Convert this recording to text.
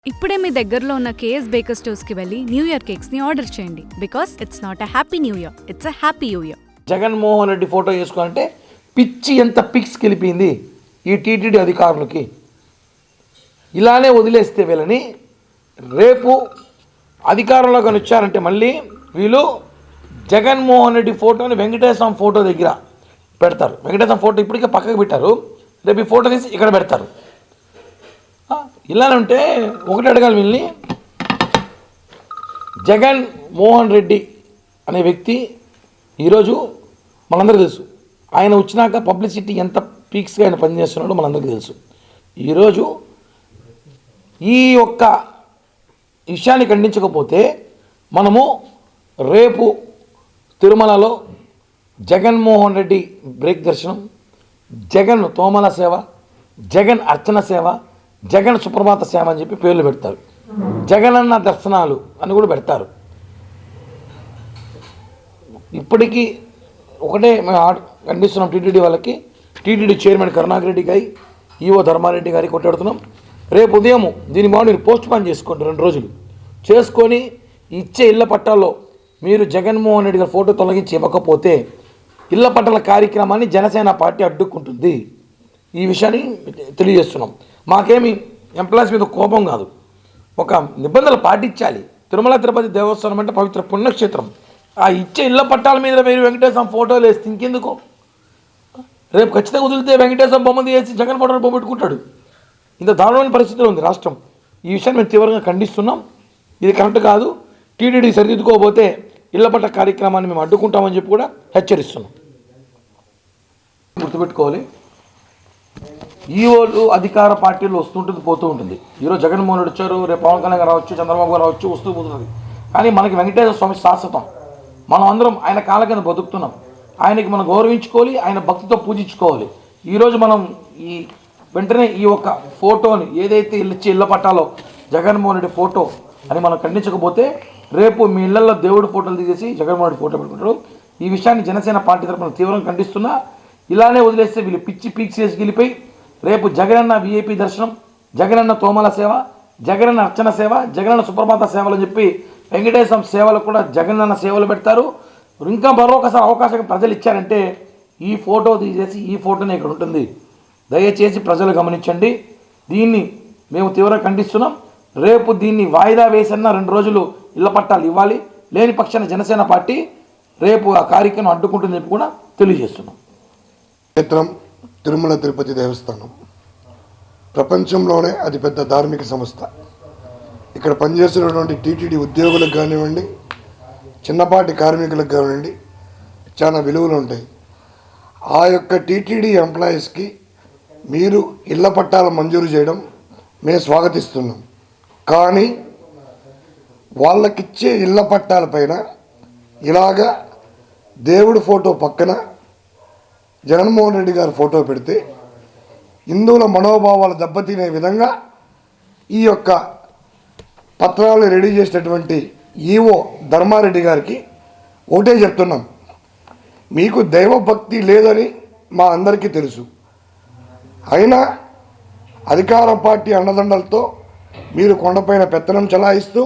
ఇప్పుడే మీ దగ్గరలో ఉన్న కేఎస్ బేకర్ స్టోర్స్కి వెళ్ళి న్యూ ఇయర్ కేక్స్ని ఆర్డర్ చేయండి because it's not a happy new year, it's a happy new year. Jaganmohan Reddy photo వేసుకోవాలంటే పిచ్చి ఎంత పిక్స్ గెలిపింది ఈ టీటీడీ అధికారులకి. ఇలానే వదిలేస్తే వీళ్ళని రేపు అధికారంలో కానీ వచ్చారంటే మళ్ళీ వీళ్ళు జగన్మోహన్ రెడ్డి ఫోటోని వెంకటేశ్వర ఫోటో దగ్గర పెడతారు. వెంకటేశ్వర ఫోటో ఇప్పటికే పక్కకు పెట్టారు, రేపు ఈ ఫోటో తీసి ఇక్కడ పెడతారు. ఇలానే ఉంటే ఒకటి అడగాలి వీళ్ళని, జగన్ మోహన్ రెడ్డి అనే వ్యక్తి ఈరోజు మనందరికీ తెలుసు. ఆయన వచ్చినాక పబ్లిసిటీ ఎంత పీక్స్గా ఆయన పనిచేస్తున్నాడో మనందరికీ తెలుసు. ఈరోజు ఈ ఒక్క విషయాన్ని ఖండించకపోతే మనము రేపు తిరుమలలో జగన్మోహన్ రెడ్డి బ్రేక్ దర్శనం, జగన్ తోమల సేవ, జగన్ అర్చన సేవ, జగన్ సుప్రభాత సేవ అని చెప్పి పేర్లు పెడతారు. జగనన్న దర్శనాలు అని కూడా పెడతారు. ఇప్పటికీ ఒకటే మేము ఖండిస్తున్నాం టీటీడీ వాళ్ళకి, టీటీడీ చైర్మన్ కరుణాకర్ రెడ్డి గారి, ఈఓ ధర్మారెడ్డి గారికి కొట్టాడుతున్నాం. రేపు ఉదయం దీని మార్నింగ్ పోస్ట్ పోన్ చేసుకోండి, 2 రోజులు చేసుకొని ఇచ్చే ఇళ్ల పట్టాల్లో మీరు జగన్మోహన్ రెడ్డి గారి ఫోటో తొలగించి ఇవ్వకపోతే ఇళ్ల పట్టాల కార్యక్రమాన్ని జనసేన పార్టీ అడ్డుకుంటుంది. ఈ విషయాన్ని తెలియజేస్తున్నాం. మాకేమి ఎంప్లాయీస్ మీద కోపం కాదు, ఒక నిబంధనలు పాటించాలి. తిరుమల తిరుపతి దేవస్థానం అంటే పవిత్ర పుణ్యక్షేత్రం. ఆ ఇచ్చే ఇళ్ల పట్టాల మీద మీరు వెంకటేశ్వర ఫోటోలు వేస్తే ఇంకెందుకు? రేపు ఖచ్చితంగా వదిలితే వెంకటేశ్వర బొమ్మ వేసి జగన్ ఫోటోలు బొమ్మ పెట్టుకుంటాడు. ఇంత దారుణమైన పరిస్థితిలో ఉంది రాష్ట్రం. ఈ విషయాన్ని మేము తీవ్రంగా ఖండిస్తున్నాం. ఇది కరెక్ట్ కాదు. టీటీడీ సరిదిద్దుకోకపోతే ఇళ్ల పట్ట కార్యక్రమాన్ని మేము అడ్డుకుంటామని చెప్పి కూడా హెచ్చరిస్తున్నాం. గుర్తుపెట్టుకోవాలి, ఈఓలు అధికార పార్టీలు వస్తుంటుంది, పోతూ ఉంటుంది. ఈరోజు జగన్మోహన్ రెడ్డి వచ్చారు, రేపు పవన్ కళ్యాణ్ రావచ్చు, చంద్రబాబు గారు రావచ్చు, వస్తూ పోతున్నది. కానీ మనకి వెంకటేశ్వర స్వామి శాశ్వతం. మనం అందరం ఆయన కాళ్ళ కింద బతుకుతున్నాం. ఆయనకి మనం గౌరవించుకోవాలి, ఆయన భక్తితో పూజించుకోవాలి. ఈరోజు మనం ఈ వెంటనే ఈ ఒక్క ఫోటోని ఏదైతే ఇళ్ళ పట్టాలో జగన్మోహన్ రెడ్డి ఫోటో అని మనం ఖండించకపోతే రేపు మీ ఇళ్లలో దేవుడి ఫోటోలు తీసేసి జగన్మోహన్ రెడ్డి ఫోటో పెట్టుకుంటారు. ఈ విషయాన్ని జనసేన పార్టీ తరఫున తీవ్రంగా ఖండిస్తున్నా. ఇలానే వదిలేస్తే వీళ్ళు పిచ్చి పీక్స్ చేసి గెలిపోయి రేపు జగనన్న విఐపి దర్శనం, జగనన్న తోమల సేవ, జగనన్న అర్చన సేవ, జగనన్న సుప్రభాత సేవలు అని చెప్పి వెంకటేశ్వరం సేవలు కూడా జగనన్న సేవలు పెడతారు. ఇంకా మరొకసారి అవకాశం ప్రజలు ఇచ్చారంటే ఈ ఫోటో తీసేసి ఈ ఫోటోనే ఇక్కడ ఉంటుంది. దయచేసి ప్రజలు గమనించండి. దీన్ని మేము తీవ్రంగా ఖండిస్తున్నాం. రేపు దీన్ని వాయిదా వేసన్న 2 రోజులు ఇళ్ల పట్టాలు ఇవ్వాలి. లేని పక్షాన జనసేన పార్టీ రేపు ఆ కార్యక్రమం అడ్డుకుంటుందని చెప్పి కూడా తెలియజేస్తున్నాం. క్షేత్రం తిరుమల తిరుపతి దేవస్థానం ప్రపంచంలోనే అతిపెద్ద ధార్మిక సంస్థ. ఇక్కడ పనిచేస్తున్నటువంటి టీటీడీ ఉద్యోగులకు కానివ్వండి, చిన్నపాటి కార్మికులకు కానివ్వండి, చాలా విలువలు ఉంటాయి. ఆ యొక్క టీటీడీ ఎంప్లాయీస్కి మీరు ఇళ్ల పట్టాలు మంజూరు చేయడం మేము స్వాగతిస్తున్నాం. కానీ వాళ్ళకిచ్చే ఇళ్ల పట్టాలపైన ఇలాగా దేవుడి ఫోటో పక్కన జగన్మోహన్ రెడ్డి గారి ఫోటో పెడితే హిందువుల మనోభావాలు దెబ్బతినే విధంగా ఈ యొక్క పత్రాలు రెడీ చేసినటువంటి ఈఓ ధర్మారెడ్డి గారికి ఒకటే చెప్తున్నాం, మీకు దైవభక్తి లేదని మా అందరికీ తెలుసు. అయినా అధికార పార్టీ అండదండలతో మీరు కొండపైన పెత్తనం చలాయిస్తూ